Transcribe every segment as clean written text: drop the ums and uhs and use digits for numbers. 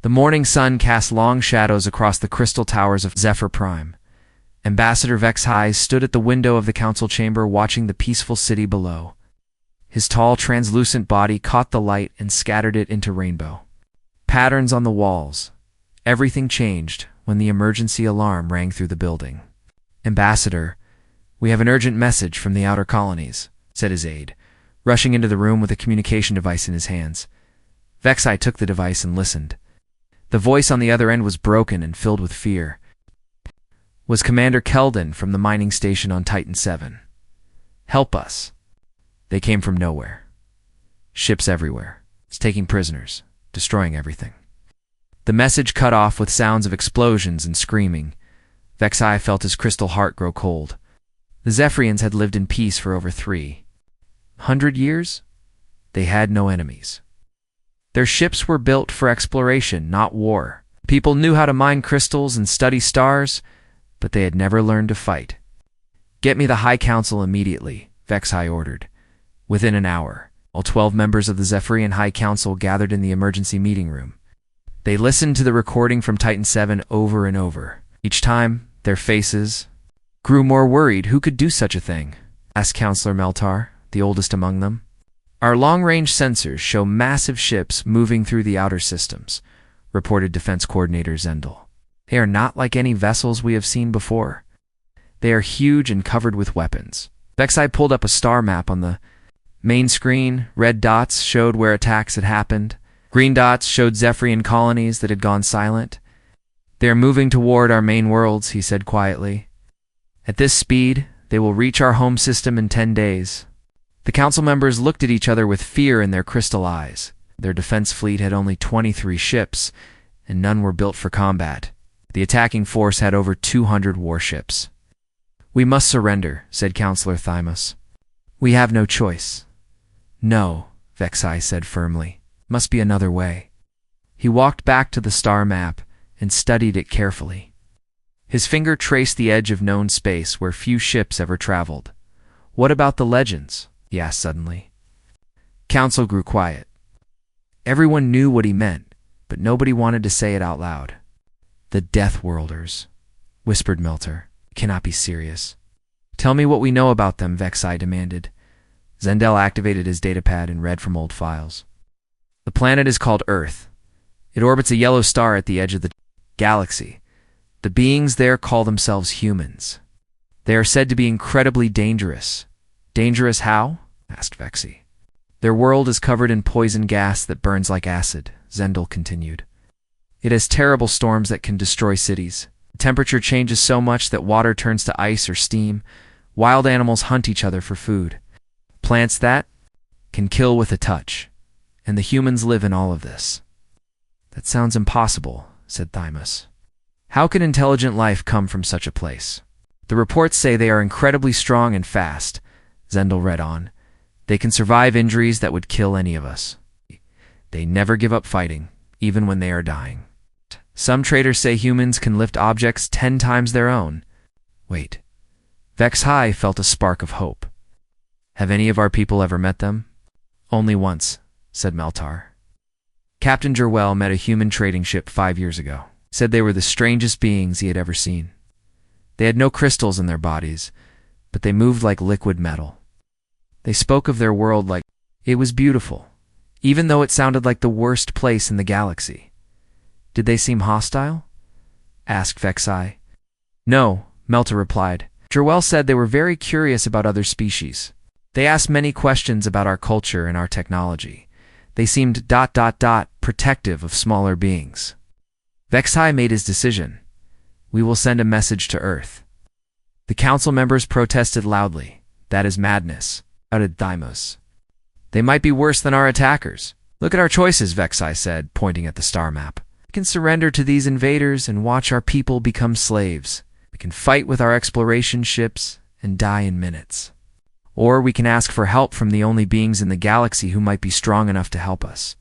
The morning sun cast long shadows across the crystal towers of Zephyr Prime. Ambassador Vexhai stood at the window of the council chamber watching the peaceful city below. His tall, translucent body caught the light and scattered it into rainbow patterns on the walls. Everything changed when the emergency alarm rang through the building. "Ambassador, we have an urgent message from the outer colonies," said his aide, rushing into the room with a communication device in his hands. Vexhai took the device and listened. The voice on the other end was broken and filled with fear. Was Commander Keldon from the mining station on Titan 7. "Help us." They came from nowhere. Ships everywhere. It's taking prisoners, destroying everything. The message cut off with sounds of explosions and screaming. Vexhai felt his crystal heart grow cold. The Zephyrians had lived in peace for over 300 years. They had no enemies. Their ships were built for exploration, not war. People knew how to mine crystals and study stars, but they had never learned to fight. "Get me the High Council immediately," Vexhai ordered. Within an hour, all 12 members of the Zephyrian High Council gathered in the emergency meeting room. They listened to the recording from Titan 7 over and over. Each time, their faces grew more worried. "Who could do such a thing?" asked Counselor Meltar, the oldest among them. "Our long-range sensors show massive ships moving through the outer systems," reported Defense Coordinator Zendel. "They are not like any vessels we have seen before. They are huge and covered with weapons." Vexhai pulled up a star map on the main screen. Red dots showed where attacks had happened. Green dots showed Zephyrian colonies that had gone silent. "They are moving toward our main worlds," he said quietly. "At this speed, they will reach our home system in 10 days. The council members looked at each other with fear in their crystal eyes. Their defense fleet had only 23 ships, and none were built for combat. The attacking force had over 200 warships. "We must surrender," said Counselor Thymus. "We have no choice." "No," Vexhai said firmly. "Must be another way." He walked back to the star map and studied it carefully. His finger traced the edge of known space where few ships ever traveled. "What about the legends?" he asked suddenly. Council grew quiet. Everyone knew what he meant, but nobody wanted to say it out loud. "The Deathworlders," whispered Melter. "Cannot be serious." "Tell me what we know about them," Vexhai demanded. Zendel activated his datapad and read from old files. "The planet is called Earth. It orbits a yellow star at the edge of the galaxy. The beings there call themselves humans. They are said to be incredibly dangerous." "Dangerous how?" asked Vexi. "Their world is covered in poison gas that burns like acid," Zendel continued. "It has terrible storms that can destroy cities. The temperature changes so much that water turns to ice or steam. Wild animals hunt each other for food. Plants that can kill with a touch. And the humans live in all of this." "That sounds impossible," said Thymus. "How can intelligent life come from such a place?" "The reports say they are incredibly strong and fast," Zendel read on. "They can survive injuries that would kill any of us. They never give up fighting, even when they are dying. Some traders say humans can lift objects 10 times their own." "Wait." Vexhai felt a spark of hope. "Have any of our people ever met them?" "Only once," said Meltar. "Captain Jerwell met a human trading ship 5 years ago. Said they were the strangest beings he had ever seen. They had no crystals in their bodies, but they moved like liquid metal. They spoke of their world like it was beautiful, even though it sounded like the worst place in the galaxy." "Did they seem hostile?" asked Vexhai. "No," Melta replied. "Jerwell said they were very curious about other species. They asked many questions about our culture and our technology. They seemed ... protective of smaller beings." Vexhai made his decision. "We will send a message to Earth." The council members protested loudly. "That is madness," shouted Thymus. "They might be worse than our attackers." "Look at our choices," Vexhai said, pointing at the star map. "We can surrender to these invaders and watch our people become slaves. We can fight with our exploration ships and die in minutes. Or we can ask for help from the only beings in the galaxy who might be strong enough to help us."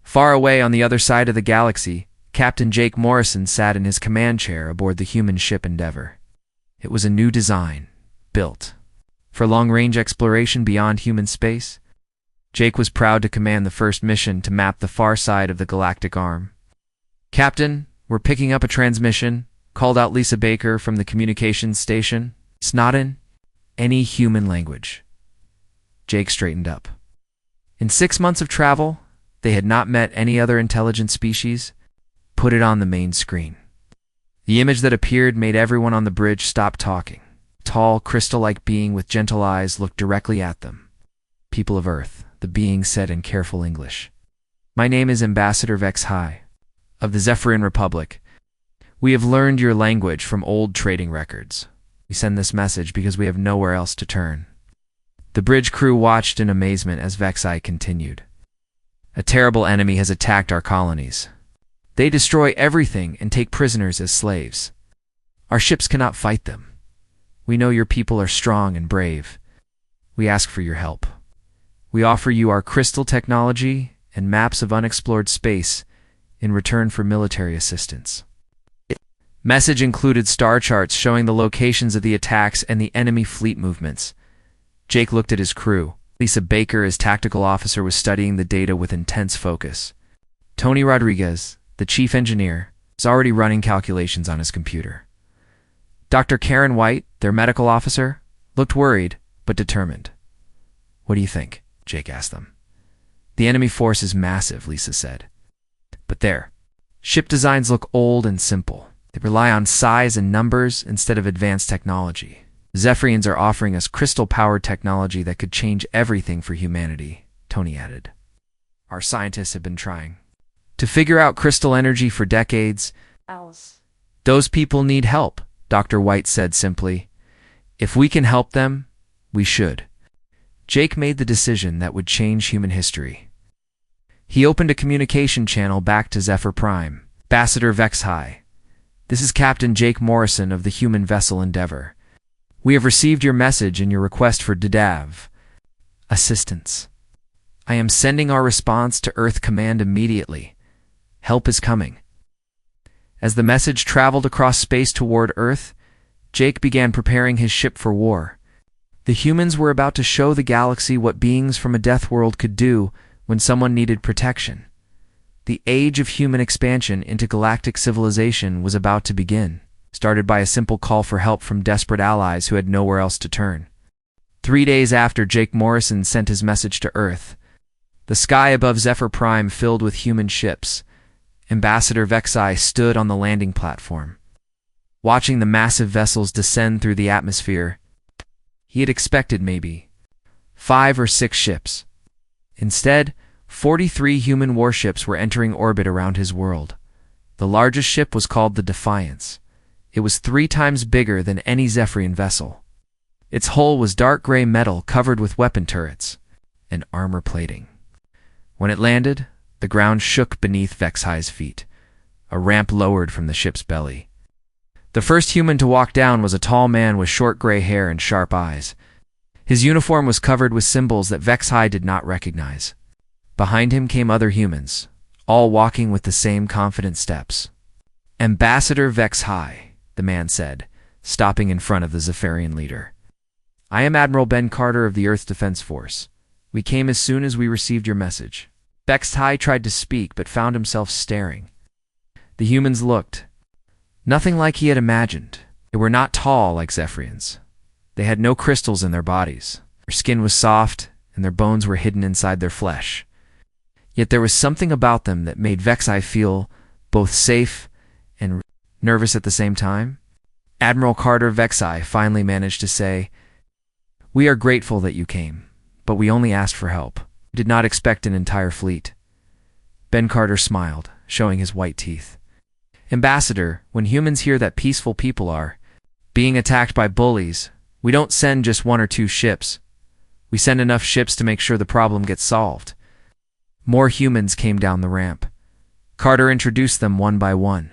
Far away on the other side of the galaxy, Captain Jake Morrison sat in his command chair aboard the human ship Endeavor. It was a new design, built for long-range exploration beyond human space. Jake was proud to command the first mission to map the far side of the galactic arm. "Captain, we're picking up a transmission," called out Lisa Baker from the communications station. "It's not in any human language." Jake straightened up. In 6 months of travel, they had not met any other intelligent species. Put it on the main screen. The image that appeared made everyone on the bridge stop talking. A tall, crystal-like being with gentle eyes looked directly at them. "People of Earth," the being said in careful English. "My name is Ambassador HFY of the Zephyrian Republic. We have learned your language from old trading records. We send this message because we have nowhere else to turn." The bridge crew watched in amazement as HFY continued. "A terrible enemy has attacked our colonies. They destroy everything and take prisoners as slaves. Our ships cannot fight them. We know your people are strong and brave. We ask for your help. We offer you our crystal technology and maps of unexplored space in return for military assistance." Message included star charts showing the locations of the attacks and the enemy fleet movements. Jake looked at his crew. Lisa Baker, as tactical officer, was studying the data with intense focus. Tony Rodriguez, the chief engineer, was already running calculations on his computer. Dr. Karen White, their medical officer, looked worried but determined. "What do you think?" Jake asked them. "The enemy force is massive," Lisa said. "But their ship designs look old and simple. They rely on size and numbers instead of advanced technology. Zephyrians are offering us crystal-powered technology that could change everything for humanity," Tony added. "Our scientists have been trying to figure out crystal energy for decades. Those people need help," Dr. White said simply. "If we can help them, we should." Jake made the decision that would change human history. He opened a communication channel back to Zephyr Prime. "Ambassador HFY, this is Captain Jake Morrison of the human vessel Endeavor. We have received your message and your request for DDAV assistance. I am sending our response to Earth Command immediately. Help is coming." As the message traveled across space toward Earth, Jake began preparing his ship for war. The humans were about to show the galaxy what beings from a death world could do when someone needed protection. The age of human expansion into galactic civilization was about to begin, started by a simple call for help from desperate allies who had nowhere else to turn. 3 days after Jake Morrison sent his message to Earth, the sky above Zephyr Prime filled with human ships. Ambassador HFY stood on the landing platform, watching the massive vessels descend through the atmosphere. He had expected maybe 5 or 6 ships. Instead, 43 human warships were entering orbit around his world. The largest ship was called the Defiance. It was 3 times bigger than any Zephyrian vessel. Its hull was dark gray metal covered with weapon turrets and armor plating. When it landed, the ground shook beneath HFY's feet. A ramp lowered from the ship's belly. The first human to walk down was a tall man with short gray hair and sharp eyes. His uniform was covered with symbols that HFY did not recognize. Behind him came other humans, all walking with the same confident steps. "Ambassador HFY," the man said, stopping in front of the Zephyrian leader. "I am Admiral Ben Carter of the Earth Defense Force. We came as soon as we received your message." HFY tried to speak but found himself staring. The humans looked nothing like he had imagined. They were not tall like Zephyrians. They had no crystals in their bodies. Their skin was soft, and their bones were hidden inside their flesh. Yet there was something about them that made HFY feel both safe and nervous at the same time. Admiral Carter HFY finally managed to say, "We are grateful that you came, but we only asked for help. We did not expect an entire fleet." Ben Carter smiled, showing his white teeth. "Ambassador, when humans hear that peaceful people are being attacked by bullies, we don't send just 1 or 2 ships. We send enough ships to make sure the problem gets solved." More humans came down the ramp. Carter introduced them one by one.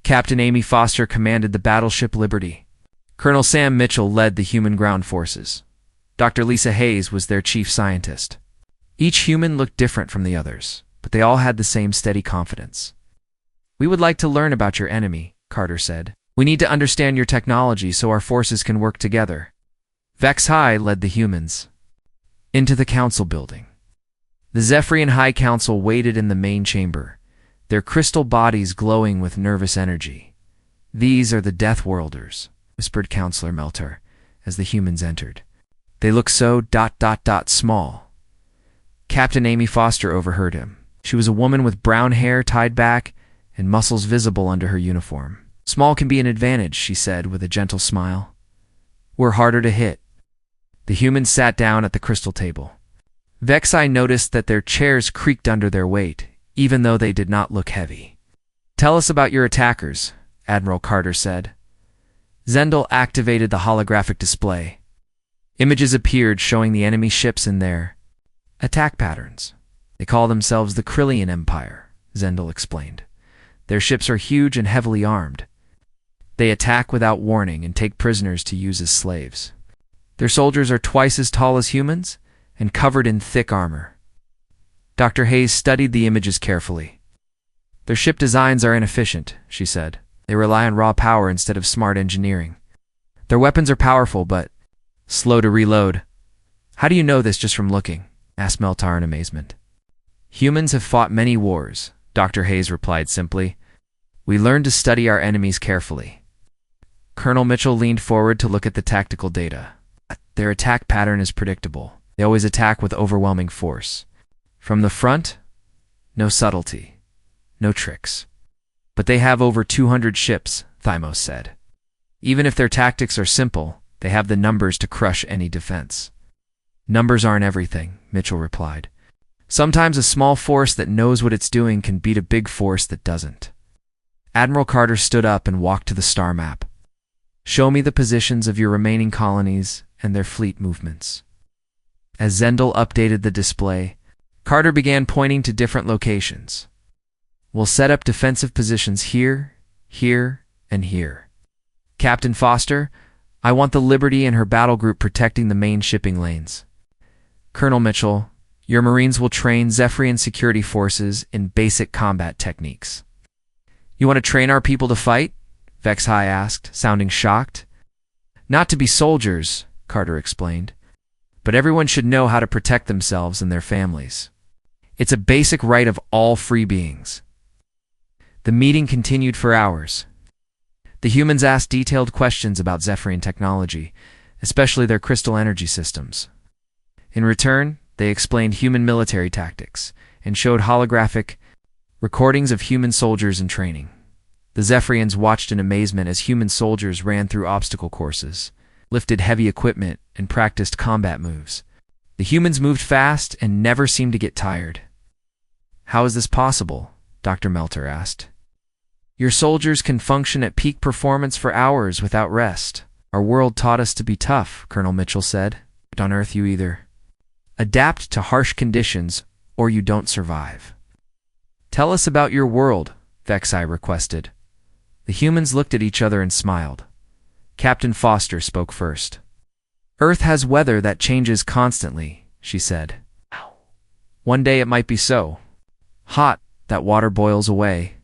Captain Amy Foster commanded the battleship Liberty. Colonel Sam Mitchell led the human ground forces. Dr. Lisa Hayes was their chief scientist. Each human looked different from the others, but they all had the same steady confidence. "We would like to learn about your enemy," Carter said. "We need to understand your technology so our forces can work together." HFY led the humans into the council building. The Zephyrian High Council waited in the main chamber. their crystal bodies glowing with nervous energy. "These are the Deathworlders," whispered Counselor Meltar as the humans entered. "They look so small." Captain Amy Foster overheard him. She was a woman with brown hair tied back and muscles visible under her uniform. "Small can be an advantage," she said with a gentle smile. "We're harder to hit." The humans sat down at the crystal table. Vexai noticed that their chairs creaked under their weight, even though they did not look heavy. "Tell us about your attackers," Admiral Carter said. Zendel activated the holographic display. Images appeared showing the enemy ships in their attack patterns. "They call themselves the Krillian Empire," Zendel explained. "Their ships are huge and heavily armed. They attack without warning and take prisoners to use as slaves. Their soldiers are twice as tall as humans and covered in thick armor." Dr. Hayes studied the images carefully. "Their ship designs are inefficient," she said. "They rely on raw power instead of smart engineering. Their weapons are powerful, but slow to reload." "How do you know this just from looking?" asked Meltar in amazement. "Humans have fought many wars," Dr. Hayes replied simply. "We learned to study our enemies carefully." Colonel Mitchell leaned forward to look at the tactical data. "Their attack pattern is predictable. They always attack with overwhelming force. From the front, no subtlety, no tricks. But they have over 200 ships," Thymos said. "Even if their tactics are simple, they have the numbers to crush any defense." "Numbers aren't everything," Mitchell replied. "Sometimes a small force that knows what it's doing can beat a big force that doesn't." Admiral Carter stood up and walked to the star map. "Show me the positions of your remaining colonies and their fleet movements." As Zendel updated the display, Carter began pointing to different locations. "We'll set up defensive positions here, here, and here. Captain Foster, I want the Liberty and her battle group protecting the main shipping lanes. Colonel Mitchell, your Marines will train Zephyrian security forces in basic combat techniques." "You want to train our people to fight?" Vexai asked, sounding shocked. "Not to be soldiers," Carter explained, "but everyone should know how to protect themselves and their families. It's a basic right of all free beings." The meeting continued for hours. The humans asked detailed questions about Zephyrian technology, especially their crystal energy systems. In return, they explained human military tactics and showed holographic recordings of human soldiers in training. The Zephyrians watched in amazement as human soldiers ran through obstacle courses, lifted heavy equipment, and practiced combat moves. The humans moved fast and never seemed to get tired. "How is this possible?" Dr. Meltar asked. "Your soldiers can function at peak performance for hours without rest. Our world taught us to be tough," Colonel Mitchell said. "But on Earth you either adapt to harsh conditions or you don't survive." "Tell us about your world," Vexai requested. The humans looked at each other and smiled. Captain Foster spoke first. "Earth has weather that changes constantly," she said. "One day it might be so hot that water boils away.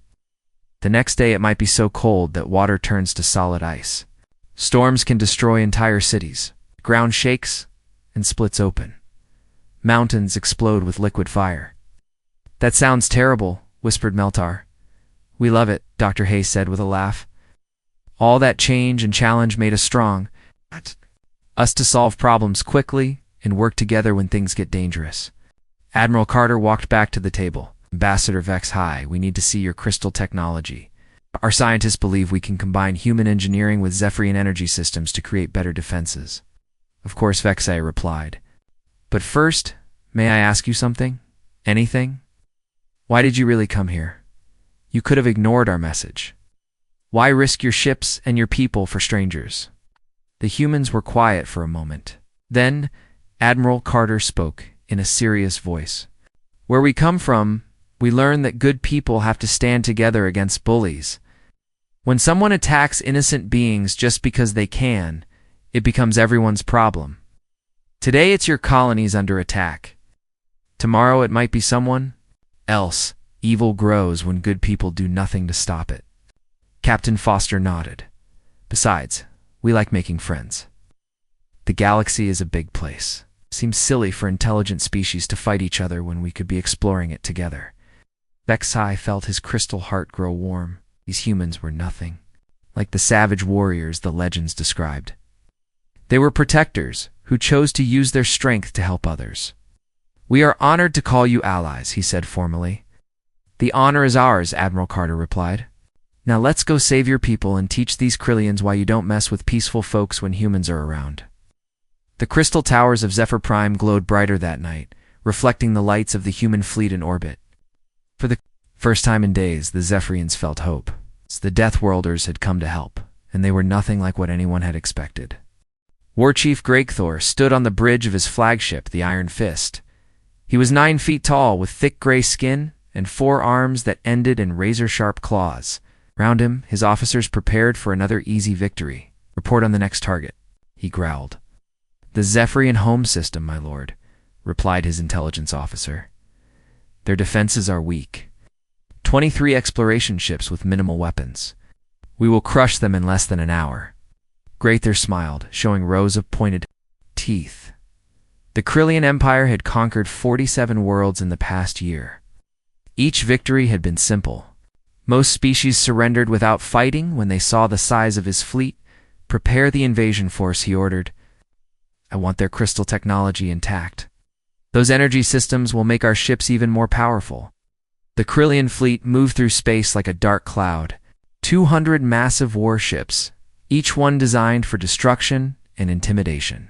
The next day it might be so cold that water turns to solid ice. Storms can destroy entire cities. Ground shakes and splits open. Mountains explode with liquid fire." "That sounds terrible," whispered Meltar. "We love it," Dr. Hayes said with a laugh. "All that change and challenge made us strong. Us to solve problems quickly and work together when things get dangerous." Admiral Carter walked back to the table. "Ambassador Vexai, we need to see your crystal technology. Our scientists believe we can combine human engineering with Zephyrian energy systems to create better defenses." "Of course," Vexai replied. "But first, may I ask you something? Anything? Why did you really come here? You could have ignored our message. Why risk your ships and your people for strangers?" The humans were quiet for a moment. Then, Admiral Carter spoke in a serious voice. "Where we come from, we learn that good people have to stand together against bullies. When someone attacks innocent beings just because they can, it becomes everyone's problem. Today it's your colonies under attack. Tomorrow it might be someone else. Evil grows when good people do nothing to stop it." Captain Foster nodded. "Besides, we like making friends. The galaxy is a big place. It seems silly for intelligent species to fight each other when we could be exploring it together." Vexai felt his crystal heart grow warm. These humans were nothing, like the savage warriors the legends described. They were protectors who chose to use their strength to help others. "We are honored to call you allies," he said formally. "The honor is ours," Admiral Carter replied. "Now let's go save your people and teach these Krillians why you don't mess with peaceful folks when humans are around." The crystal towers of Zephyr Prime glowed brighter that night, reflecting the lights of the human fleet in orbit. For the first time in days, the Zephyrians felt hope. The Deathworlders had come to help, and they were nothing like what anyone had expected. War Chief Gregthor stood on the bridge of his flagship, the Iron Fist. He was 9 feet tall, with thick gray skin and 4 arms that ended in razor-sharp claws. Round him, his officers prepared for another easy victory. "Report on the next target," he growled. "The Zephyrian home system, my lord," replied his intelligence officer. "Their defenses are weak. 23 exploration ships with minimal weapons. We will crush them in less than an hour." Gregthor smiled, showing rows of pointed teeth. The Krillian Empire had conquered 47 worlds in the past year. Each victory had been simple. Most species surrendered without fighting when they saw the size of his fleet. "Prepare the invasion force," he ordered. "I want their crystal technology intact. Those energy systems will make our ships even more powerful." The Krillian fleet moved through space like a dark cloud. 200 massive warships, each one designed for destruction and intimidation.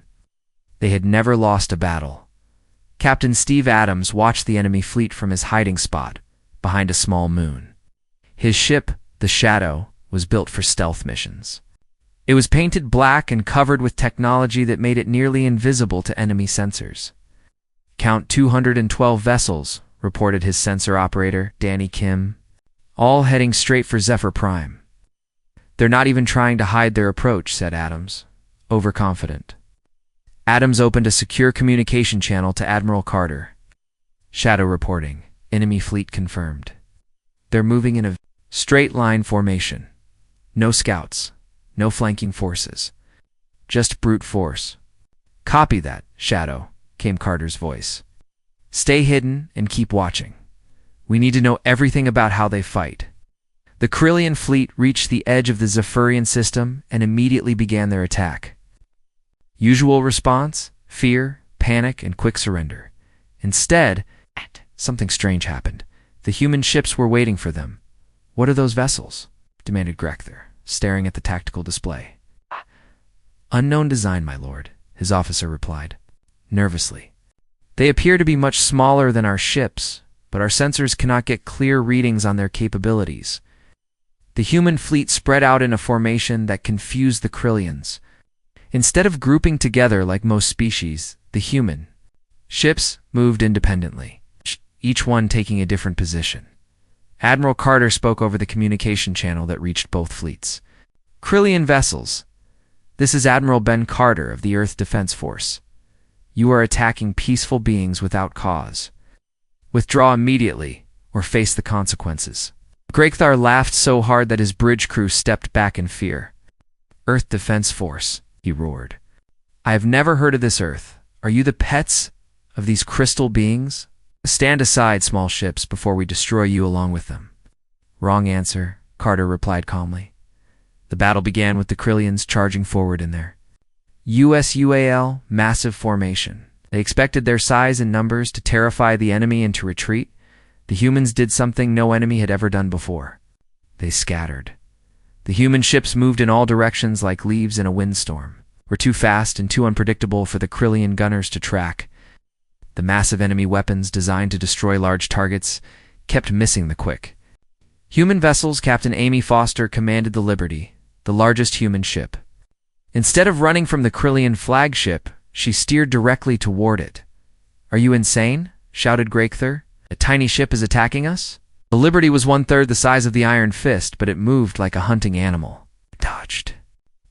They had never lost a battle. Captain Steve Adams watched the enemy fleet from his hiding spot behind a small moon. His ship, the Shadow, was built for stealth missions. It was painted black and covered with technology that made it nearly invisible to enemy sensors. "Count 212 vessels," reported his sensor operator, Danny Kim, "all heading straight for Zephyr Prime." "They're not even trying to hide their approach," said Adams, overconfident. Adams opened a secure communication channel to Admiral Carter. "Shadow reporting. Enemy fleet confirmed. They're moving in a straight line formation. No scouts, no flanking forces. Just brute force." "Copy that, Shadow," came Carter's voice. "Stay hidden and keep watching. We need to know everything about how they fight." The Krillian fleet reached the edge of the Zephyrian system and immediately began their attack. Usual response: fear, panic, and quick surrender. Instead, something strange happened. The human ships were waiting for them. "What are those vessels?" demanded Gregthor, staring at the tactical display. "Unknown design, my lord," his officer replied, nervously. "They appear to be much smaller than our ships, but our sensors cannot get clear readings on their capabilities." The human fleet spread out in a formation that confused the Krillians. Instead of grouping together like most species, the human ships moved independently, each one taking a different position. Admiral Carter spoke over the communication channel that reached both fleets. "Krillian vessels, this is Admiral Ben Carter of the Earth Defense Force. You are attacking peaceful beings without cause. Withdraw immediately, or face the consequences." Gregthor laughed so hard that his bridge crew stepped back in fear. "Earth Defense Force," he roared. "I have never heard of this Earth. Are you the pets of these crystal beings? Stand aside, small ships, before we destroy you along with them." "Wrong answer," Carter replied calmly. The battle began with the Krillians charging forward in their USUAL massive formation. They expected their size and numbers to terrify the enemy into retreat. The humans did something no enemy had ever done before. They scattered. The human ships moved in all directions like leaves in a windstorm, were too fast and too unpredictable for the Krillian gunners to track. The massive enemy weapons designed to destroy large targets kept missing the quick. Human vessels. Captain Amy Foster commanded the Liberty, the largest human ship. Instead of running from the Krillian flagship, she steered directly toward it. "Are you insane?" shouted Gregthor. "A tiny ship is attacking us?" The Liberty was 1/3 the size of the Iron Fist, but it moved like a hunting animal. It dodged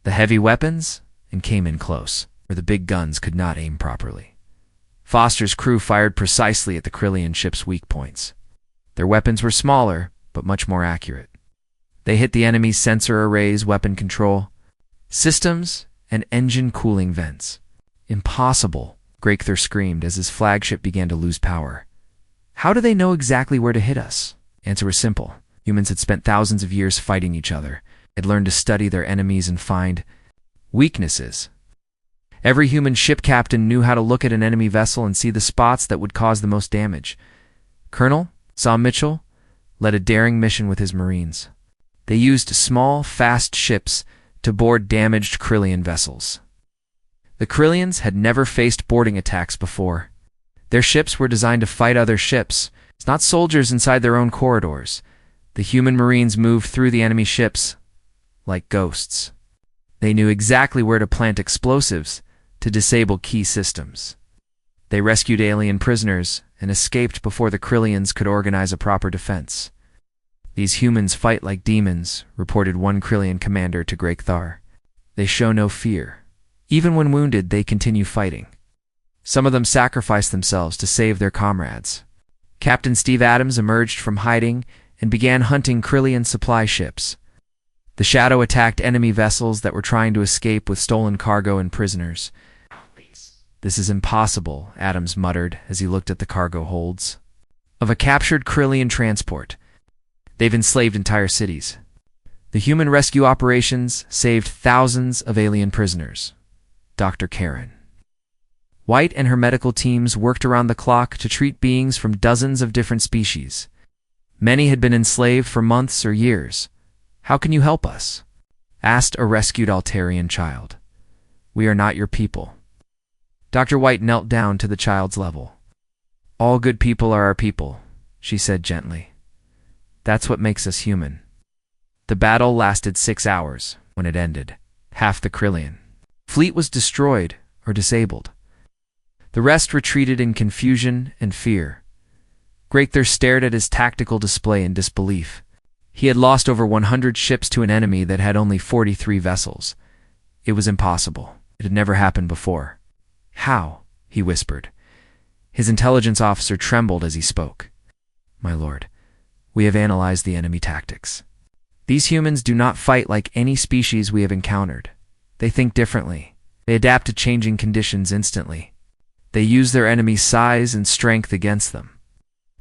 the heavy weapons and came in close, where the big guns could not aim properly. Foster's crew fired precisely at the Krillian ship's weak points. Their weapons were smaller, but much more accurate. They hit the enemy's sensor arrays, weapon control systems, and engine cooling vents. "Impossible," Gregthor screamed as his flagship began to lose power. "How do they know exactly where to hit us?" Answer was simple. Humans had spent thousands of years fighting each other. Had learned to study their enemies and find weaknesses. Every human ship captain knew how to look at an enemy vessel and see the spots that would cause the most damage. Colonel Sam Mitchell led a daring mission with his Marines. They used small, fast ships to board damaged Krillian vessels. The Krillians had never faced boarding attacks before. Their ships were designed to fight other ships, not soldiers inside their own corridors. The human Marines moved through the enemy ships like ghosts. They knew exactly where to plant explosives to disable key systems. They rescued alien prisoners and escaped before the Krillians could organize a proper defense. These humans fight like demons, reported one Krillian commander to Gregthar. They show no fear. Even when wounded, they continue fighting. Some of them sacrifice themselves to save their comrades. Captain Steve Adams emerged from hiding and began hunting Krillian supply ships. The Shadow attacked enemy vessels that were trying to escape with stolen cargo and prisoners. "This is impossible," Adams muttered as he looked at the cargo holds of a captured Krillian transport. "They've enslaved entire cities." The human rescue operations saved thousands of alien prisoners. Dr. Karen White and her medical teams worked around the clock to treat beings from dozens of different species. Many had been enslaved for months or years. "How can you help us?" asked a rescued Altarian child. "We are not your people." Dr. White knelt down to the child's level. "All good people are our people," she said gently. "That's what makes us human." The battle lasted 6 hours. When it ended, half the Krillian fleet was destroyed or disabled. The rest retreated in confusion and fear. Gregthar stared at his tactical display in disbelief. He had lost over 100 ships to an enemy that had only 43 vessels. It was impossible. It had never happened before. "How?" he whispered. His intelligence officer trembled as he spoke. "My lord, we have analyzed the enemy tactics. These humans do not fight like any species we have encountered. They think differently. They adapt to changing conditions instantly. They use their enemy's size and strength against them."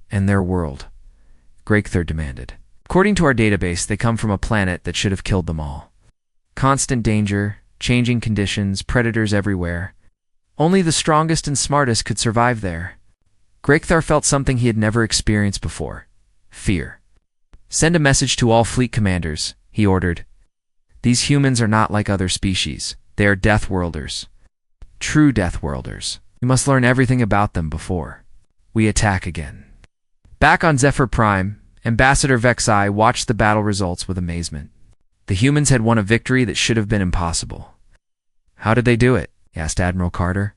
"And their world?" Gregthar demanded. "According to our database, they come from a planet that should have killed them all. Constant danger, changing conditions, predators everywhere. Only the strongest and smartest could survive there." Gregthar felt something he had never experienced before: fear. "Send a message to all fleet commanders," he ordered. "These humans are not like other species. They are Deathworlders. True Deathworlders. We must learn everything about them before we attack again." Back on Zephyr Prime, Ambassador Vexai watched the battle results with amazement. The humans had won a victory that should have been impossible. "How did they do it?" asked Admiral Carter.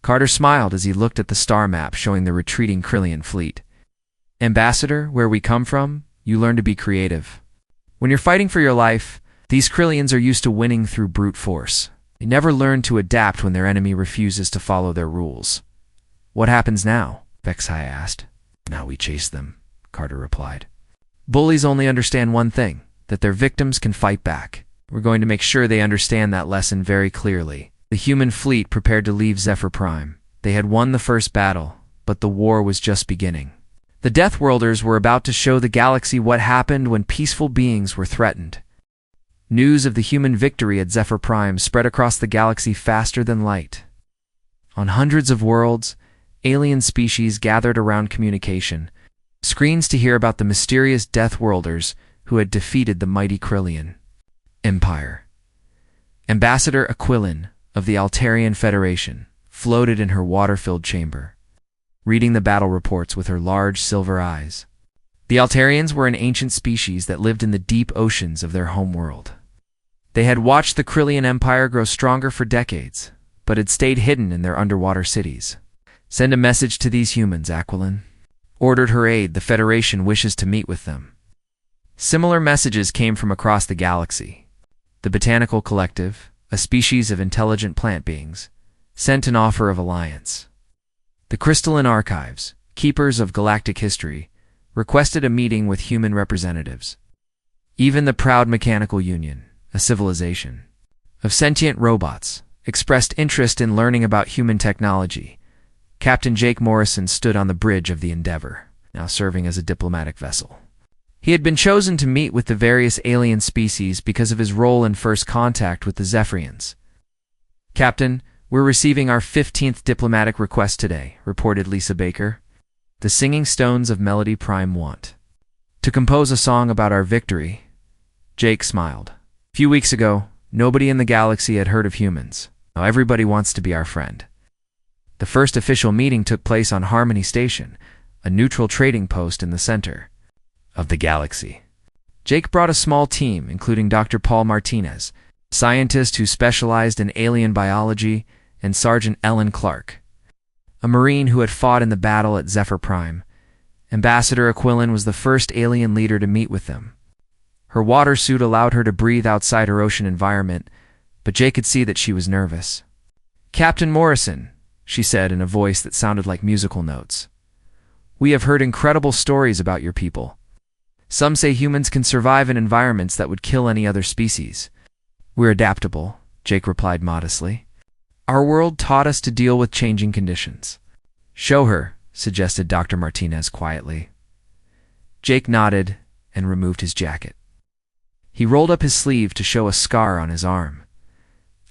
Carter smiled as he looked at the star map showing the retreating Krillian fleet. "Ambassador, where we come from, you learn to be creative. When you're fighting for your life, these Krillians are used to winning through brute force. They never learn to adapt when their enemy refuses to follow their rules." "What happens now?" Vexai asked. "Now we chase them," Carter replied. "Bullies only understand one thing, that their victims can fight back. We're going to make sure they understand that lesson very clearly." The human fleet prepared to leave Zephyr Prime. They had won the first battle, but the war was just beginning. The Deathworlders were about to show the galaxy what happened when peaceful beings were threatened. News of the human victory at Zephyr Prime spread across the galaxy faster than light. On hundreds of worlds, alien species gathered around communication, screens to hear about the mysterious Deathworlders who had defeated the mighty Krillian Empire. Ambassador Aquilin of the Altarian Federation floated in her water-filled chamber, reading the battle reports with her large silver eyes. The Altarians were an ancient species that lived in the deep oceans of their homeworld. They had watched the Krillian Empire grow stronger for decades, but had stayed hidden in their underwater cities. "Send a message to these humans, Aquilin," ordered her aide. "The Federation wishes to meet with them." Similar messages came from across the galaxy. The Botanical Collective, a species of intelligent plant beings, sent an offer of alliance. The Crystalline Archives, keepers of galactic history, requested a meeting with human representatives. Even the Proud Mechanical Union, a civilization of sentient robots, expressed interest in learning about human technology. Captain Jake Morrison stood on the bridge of the Endeavor. now serving as a diplomatic vessel. He had been chosen to meet with the various alien species because of his role in first contact with the Zephyrians. "Captain, we're receiving our 15th diplomatic request today," reported Lisa Baker. "The Singing Stones of Melody Prime want to compose a song about our victory." Jake smiled. "A few weeks ago, nobody in the galaxy had heard of humans. Now everybody wants to be our friend." The first official meeting took place on Harmony Station, a neutral trading post in the center of the galaxy. Jake brought a small team, including Dr. Paul Martinez, a scientist who specialized in alien biology, and Sergeant Ellen Clark, a Marine who had fought in the battle at Zephyr Prime. Ambassador Aquilin was the first alien leader to meet with them. Her water suit allowed her to breathe outside her ocean environment, but Jake could see that she was nervous. "Captain Morrison," she said in a voice that sounded like musical notes, "we have heard incredible stories about your people. Some say humans can survive in environments that would kill any other species." "We're adaptable," Jake replied modestly. "Our world taught us to deal with changing conditions." "Show her," suggested Dr. Martinez quietly. Jake nodded and removed his jacket. He rolled up his sleeve to show a scar on his arm.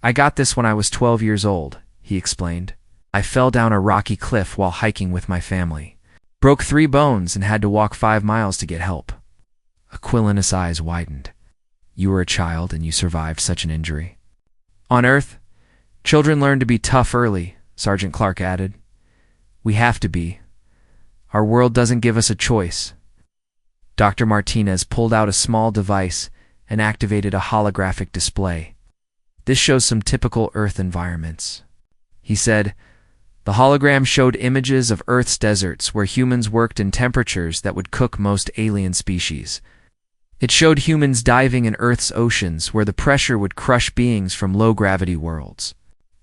"I got this when I was 12 years old," he explained. "I fell down a rocky cliff while hiking with my family. Broke 3 bones and had to walk 5 miles to get help." Aquilinus' eyes widened. "You were a child and you survived such an injury." "On Earth, children learn to be tough early," Sergeant Clark added. "We have to be. Our world doesn't give us a choice." Dr. Martinez pulled out a small device and activated a holographic display. "This shows some typical Earth environments," he said. The hologram showed images of Earth's deserts where humans worked in temperatures that would cook most alien species. It showed humans diving in Earth's oceans where the pressure would crush beings from low-gravity worlds.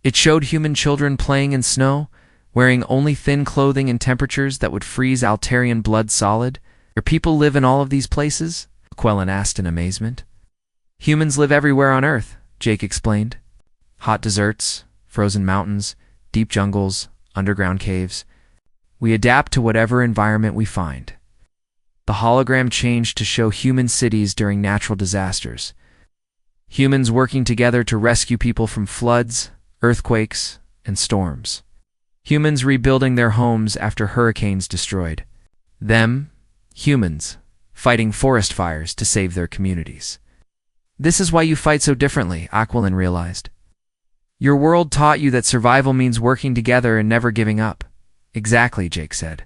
It showed human children playing in snow, wearing only thin clothing in temperatures that would freeze Altarian blood solid. "Your people live in all of these places?" Aquilin asked in amazement. "Humans live everywhere on Earth," Jake explained. "Hot deserts, frozen mountains, deep jungles, underground caves. We adapt to whatever environment we find." The hologram changed to show human cities during natural disasters. Humans working together to rescue people from floods, earthquakes, and storms. Humans rebuilding their homes after hurricanes destroyed them. Humans fighting forest fires to save their communities. "This is why you fight so differently," Aquilin realized. "Your world taught you that survival means working together and never giving up." "Exactly," Jake said.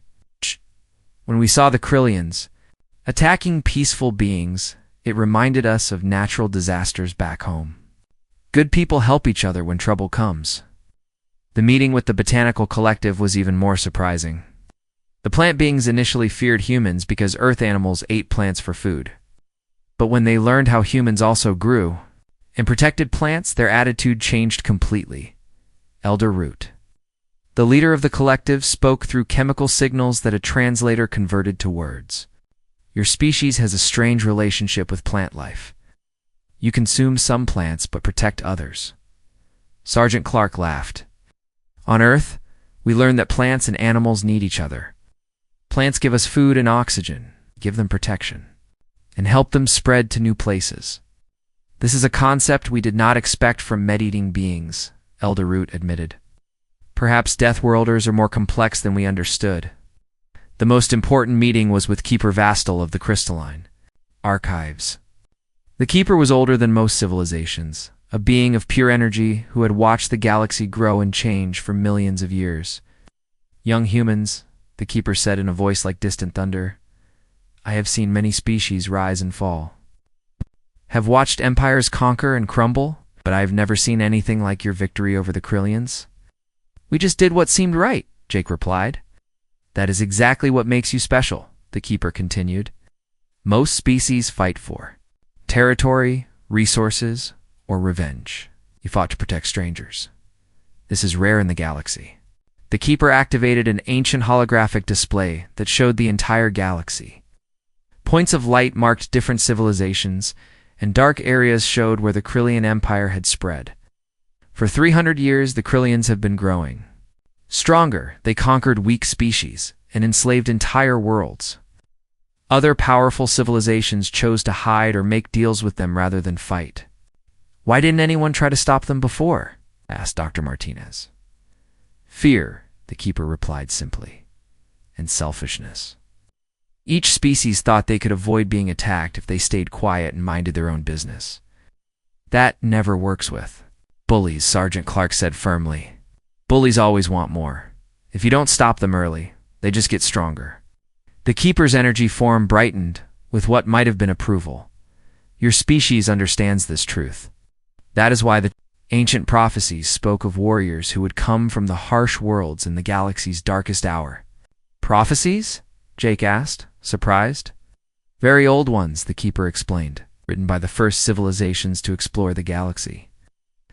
"When we saw the Krillians attacking peaceful beings, it reminded us of natural disasters back home. Good people help each other when trouble comes." The meeting with the botanical collective was even more surprising. The plant beings initially feared humans because Earth animals ate plants for food. But when they learned how humans also grew and protected plants, their attitude changed completely. Elder Root, the leader of the collective, spoke through chemical signals that a translator converted to words. "Your species has a strange relationship with plant life. You consume some plants but protect others." Sergeant Clark laughed. "On Earth, we learn that plants and animals need each other. Plants give us food and oxygen, give them protection, and help them spread to new places. This is a concept we did not expect from med-eating beings," Elder Root admitted. "Perhaps Deathworlders are more complex than we understood." The most important meeting was with Keeper Vastal of the Crystalline Archives. The Keeper was older than most civilizations, a being of pure energy who had watched the galaxy grow and change for millions of years. "Young humans," the Keeper said in a voice like distant thunder, "I have seen many species rise and fall. Have watched empires conquer and crumble, but I have never seen anything like your victory over the Krillians." "We just did what seemed right," Jake replied. "That is exactly what makes you special," the Keeper continued. "Most species fight for territory, resources, or revenge. You fought to protect strangers. This is rare in the galaxy." The Keeper activated an ancient holographic display that showed the entire galaxy. Points of light marked different civilizations, and dark areas showed where the Krillian Empire had spread. For 300 years, the Krillians have been growing. Stronger, they conquered weak species, and enslaved entire worlds. Other powerful civilizations chose to hide or make deals with them rather than fight. "Why didn't anyone try to stop them before?" asked Dr. Martinez. "Fear," the keeper replied simply, "and selfishness. Each species thought they could avoid being attacked if they stayed quiet and minded their own business. That never works with bullies," Sergeant Clark said firmly. "Bullies always want more. If you don't stop them early, they just get stronger." The keeper's energy form brightened with what might have been approval. "Your species understands this truth. That is why the ancient prophecies spoke of warriors who would come from the harsh worlds in the galaxy's darkest hour." "Prophecies?" Jake asked, surprised. "Very old ones," the keeper explained, written by the first civilizations to explore the galaxy.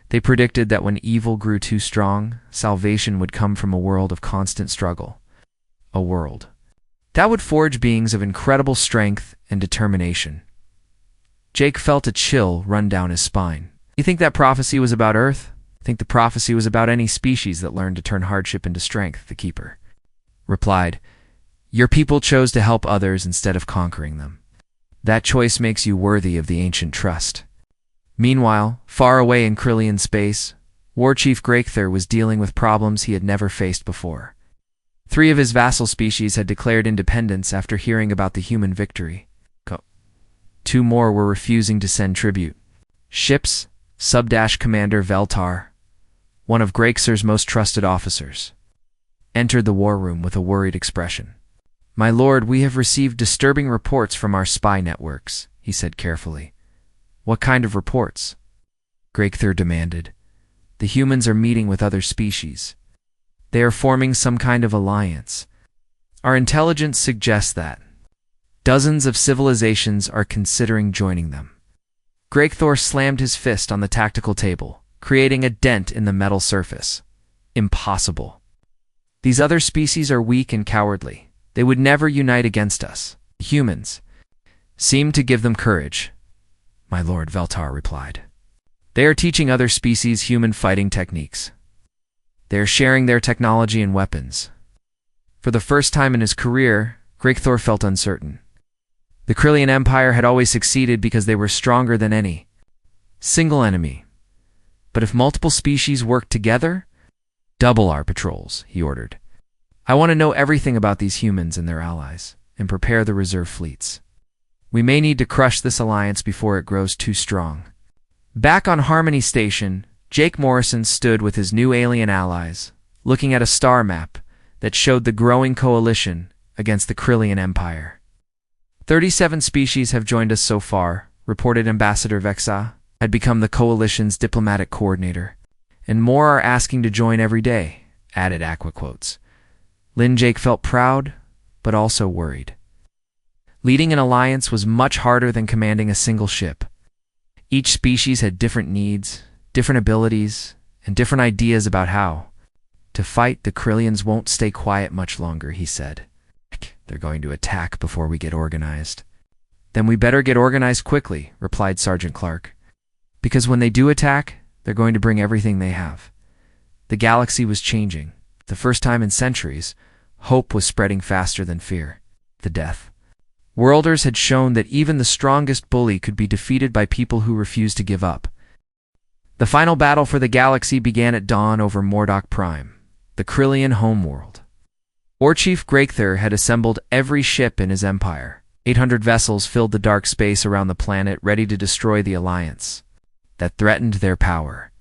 They predicted that when evil grew too strong, salvation would come from a world of constant struggle. A world that would forge beings of incredible strength and determination. Jake felt a chill run down his spine. "You think that prophecy was about Earth?" "I think the prophecy was about any species that learned to turn hardship into strength," the keeper replied. "Your people chose to help others instead of conquering them. That choice makes you worthy of the ancient trust." Meanwhile, far away in Krillian space, War Chief Grakthur was dealing with problems he had never faced before. 3 of his vassal species had declared independence after hearing about the human victory. 2 more were refusing to send tribute. Ships, Sub-Commander Veltar, one of Grakthur's most trusted officers, entered the war room with a worried expression. "My lord, we have received disturbing reports from our spy networks," he said carefully. "What kind of reports?" Grakthur demanded. "The humans are meeting with other species. They are forming some kind of alliance. Our intelligence suggests that dozens of civilizations are considering joining them." Grakthur slammed his fist on the tactical table, creating a dent in the metal surface. "Impossible. These other species are weak and cowardly. They would never unite against us. Humans seem to give them courage." "My lord," Veltar replied. "They are teaching other species human fighting techniques. They are sharing their technology and weapons." For the first time in his career, Grakthur felt uncertain. The Krillian Empire had always succeeded because they were stronger than any single enemy. But if multiple species worked together? "Double our patrols," he ordered. "I want to know everything about these humans and their allies, and prepare the reserve fleets. We may need to crush this alliance before it grows too strong." Back on Harmony Station, Jake Morrison stood with his new alien allies, looking at a star map that showed the growing coalition against the Krillian Empire. 37 species have joined us so far, reported Ambassador Vexa, had become the coalition's diplomatic coordinator. "And more are asking to join every day," added Aquaquotes. Jake felt proud, but also worried. Leading an alliance was much harder than commanding a single ship. Each species had different needs, different abilities, and different ideas about how to fight. "The Krillians won't stay quiet much longer," he said. "They're going to attack before we get organized." "Then we better get organized quickly," replied Sergeant Clark. "Because when they do attack, they're going to bring everything they have." The galaxy was changing. For the first time in centuries, hope was spreading faster than fear. The death Worlders had shown that even the strongest bully could be defeated by people who refused to give up. The final battle for the galaxy began at dawn over Mordock Prime, the Krillian homeworld. War Chief Grakthur had assembled every ship in his empire. 800 vessels filled the dark space around the planet, ready to destroy the alliance that threatened their power.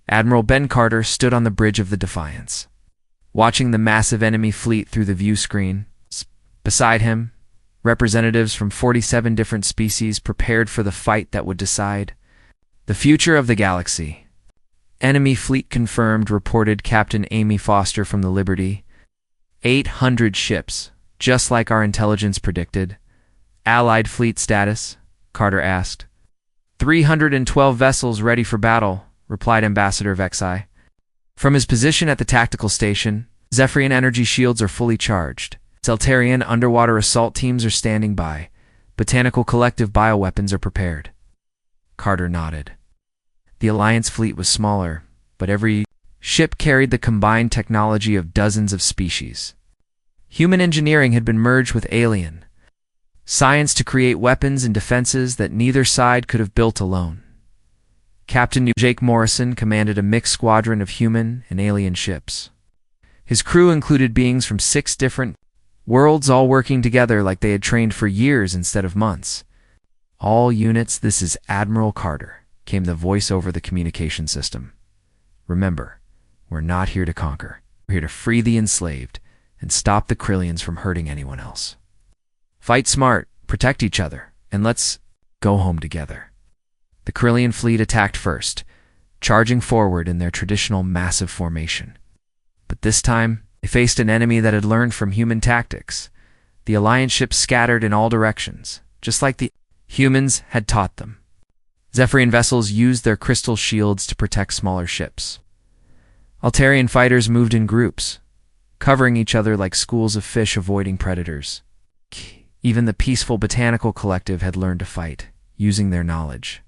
Admiral Ben Carter stood on the bridge of the Defiance, watching the massive enemy fleet through the view screen. Beside him, representatives from 47 different species prepared for the fight that would decide the future of the galaxy. "Enemy fleet confirmed," reported Captain Amy Foster from the Liberty. 800 ships, just like our intelligence predicted. "Allied fleet status?" Carter asked. 312 vessels ready for battle," replied Ambassador Vexai. From his position at the tactical station, Zephyrian energy shields are fully charged. Celtarian underwater assault teams are standing by. Botanical collective bioweapons are prepared. Carter nodded. The Alliance fleet was smaller, but every ship carried the combined technology of dozens of species. Human engineering had been merged with alien science to create weapons and defenses that neither side could have built alone. Captain Jake Morrison commanded a mixed squadron of human and alien ships. His crew included beings from 6 different worlds, all working together like they had trained for years instead of months. "All units, this is Admiral Carter," came the voice over the communication system. "Remember, we're not here to conquer. We're here to free the enslaved and stop the Krillians from hurting anyone else. Fight smart, protect each other, and let's go home together." The Krillian fleet attacked first, charging forward in their traditional massive formation. But this time, they faced an enemy that had learned from human tactics. The Alliance ships scattered in all directions, just like the humans had taught them. Zephyrian vessels used their crystal shields to protect smaller ships. Altarian fighters moved in groups, covering each other like schools of fish avoiding predators. Even the peaceful botanical collective had learned to fight, using their knowledge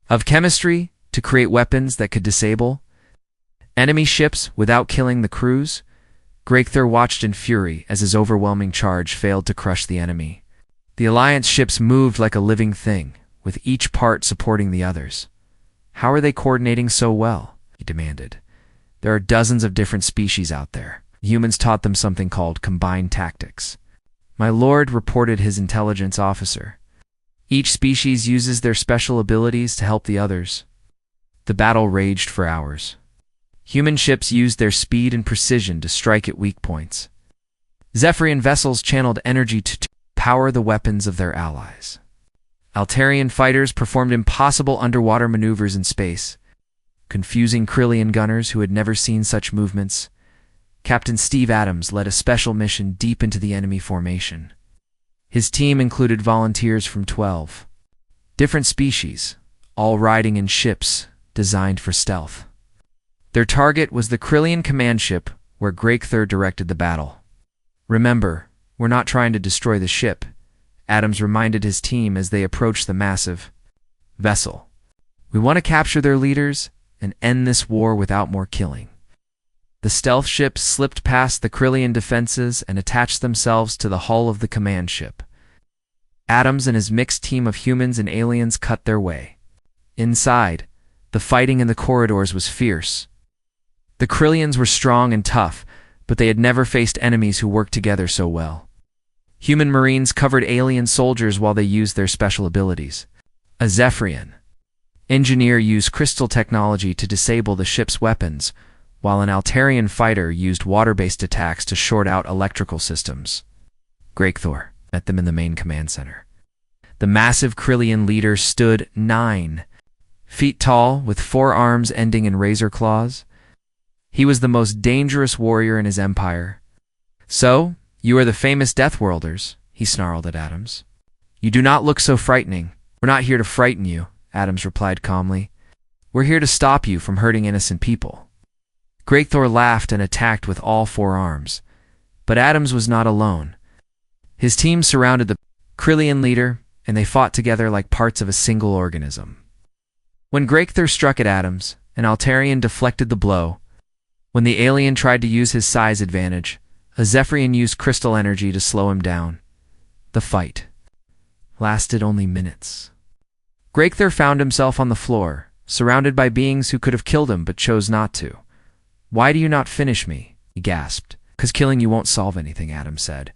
of chemistry to create weapons that could disable enemy ships without killing the crews. Greathor watched in fury as his overwhelming charge failed to crush the enemy. The Alliance ships moved like a living thing, with each part supporting the others. "How are they coordinating so well?" he demanded. "There are dozens of different species out there. Humans taught them something called combined tactics." "My lord," reported his intelligence officer. "Each species uses their special abilities to help the others." The battle raged for hours. Human ships used their speed and precision to strike at weak points. Zephyrian vessels channeled energy to power the weapons of their allies. Altarian fighters performed impossible underwater maneuvers in space, confusing Krillian gunners who had never seen such movements. Captain Steve Adams led a special mission deep into the enemy formation. His team included volunteers from 12 different species, all riding in ships designed for stealth. Their target was the Krillian command ship, where Greathor directed the battle. "Remember, we're not trying to destroy the ship," Adams reminded his team as they approached the massive vessel. "We want to capture their leaders and end this war without more killing." The stealth ships slipped past the Krillian defenses and attached themselves to the hull of the command ship. Adams and his mixed team of humans and aliens cut their way. Inside, the fighting in the corridors was fierce. The Krillians were strong and tough, but they had never faced enemies who worked together so well. Human Marines covered alien soldiers while they used their special abilities. A Zephyrian engineer used crystal technology to disable the ship's weapons, while an Altarian fighter used water-based attacks to short out electrical systems. Greathor met them in the main command center. The massive Krillian leader stood 9 feet tall, with 4 arms ending in razor claws. He was the most dangerous warrior in his empire. "So, you are the famous Deathworlders," he snarled at Adams. "You do not look so frightening." "We're not here to frighten you," Adams replied calmly. "We're here to stop you from hurting innocent people." Greathor laughed and attacked with all 4 arms. But Adams was not alone. His team surrounded the Krillian leader, and they fought together like parts of a single organism. When Greathor struck at Adams, an Altarian deflected the blow. When the alien tried to use his size advantage, a Zephyrian used crystal energy to slow him down. The fight lasted only minutes. Greathor found himself on the floor, surrounded by beings who could have killed him but chose not to. "Why do you not finish me?" he gasped. "'Cause killing you won't solve anything," Adams said.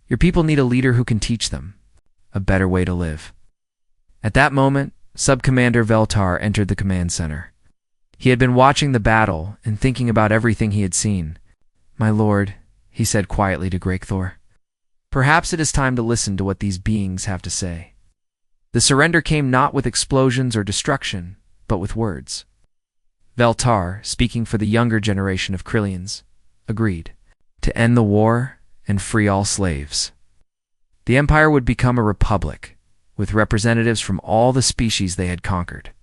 "Your people need a leader who can teach them a better way to live." At that moment, Sub-Commander Veltar entered the command center. He had been watching the battle and thinking about everything he had seen. "My lord," he said quietly to Greathor, "perhaps it is time to listen to what these beings have to say." The surrender came not with explosions or destruction, but with words. Veltar, speaking for the younger generation of Krillians, agreed to end the war and free all slaves. The Empire would become a republic, with representatives from all the species they had conquered.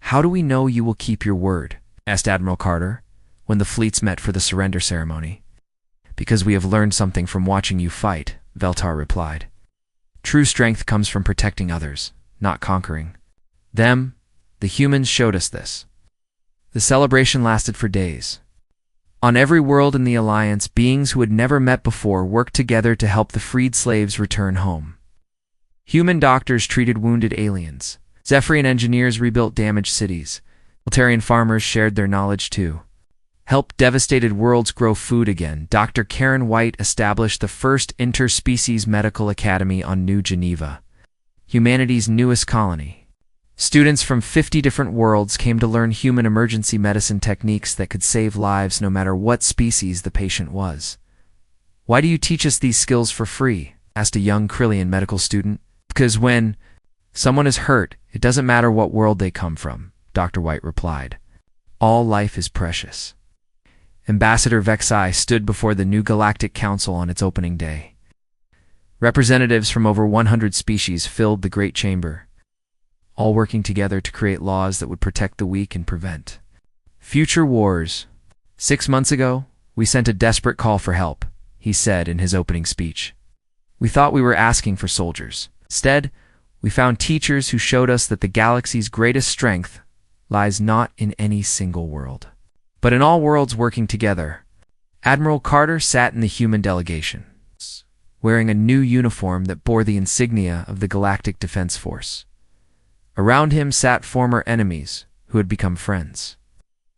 "How do we know you will keep your word?" asked Admiral Carter, when the fleets met for the surrender ceremony. "Because we have learned something from watching you fight," Veltar replied. "True strength comes from protecting others, not conquering them. The humans showed us this." The celebration lasted for days. On every world in the Alliance, beings who had never met before worked together to help the freed slaves return home. Human doctors treated wounded aliens. Zephyrian engineers rebuilt damaged cities. Altarian farmers shared their knowledge too. Helped devastated worlds grow food again. Dr. Karen White established the first interspecies medical academy on New Geneva, humanity's newest colony. Students from 50 different worlds came to learn human emergency medicine techniques that could save lives no matter what species the patient was. "Why do you teach us these skills for free?" asked a young Krillian medical student. "Because when someone is hurt, it doesn't matter what world they come from," Dr. White replied. "All life is precious." Ambassador Vexai stood before the new Galactic Council on its opening day. Representatives from over 100 species filled the Great Chamber, all working together to create laws that would protect the weak and prevent future wars. "6 months ago, we sent a desperate call for help," he said in his opening speech. "We thought we were asking for soldiers. Instead, we found teachers who showed us that the galaxy's greatest strength lies not in any single world, but in all worlds working together." Admiral Carter sat in the human delegation, wearing a new uniform that bore the insignia of the Galactic Defense Force. Around him sat former enemies who had become friends,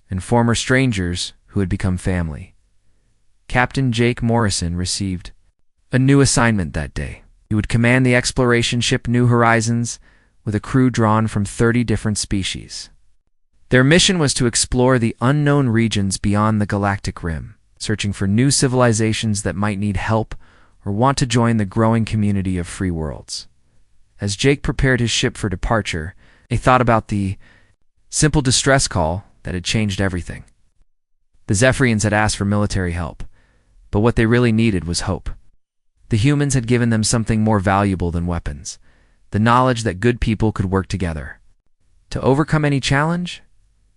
and former strangers who had become family. Captain Jake Morrison received a new assignment that day. He would command the exploration ship New Horizons with a crew drawn from 30 different species. Their mission was to explore the unknown regions beyond the galactic rim, searching for new civilizations that might need help or want to join the growing community of free worlds. As Jake prepared his ship for departure, he thought about the simple distress call that had changed everything. The Zephyrians had asked for military help, but what they really needed was hope. The humans had given them something more valuable than weapons, the knowledge that good people could work together. To overcome any challenge,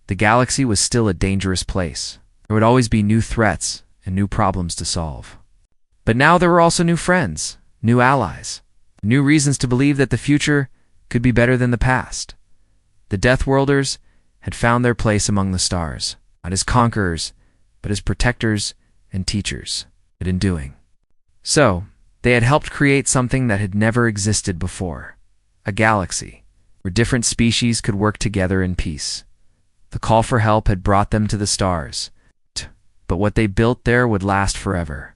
the galaxy was still a dangerous place. There would always be new threats and new problems to solve. But now there were also new friends, new allies, new reasons to believe that the future could be better than the past. The Deathworlders had found their place among the stars, not as conquerors, but as protectors and teachers, but in doing so, they had helped create something that had never existed before, a galaxy where different species could work together in peace. The call for help had brought them to the stars, but what they built there would last forever.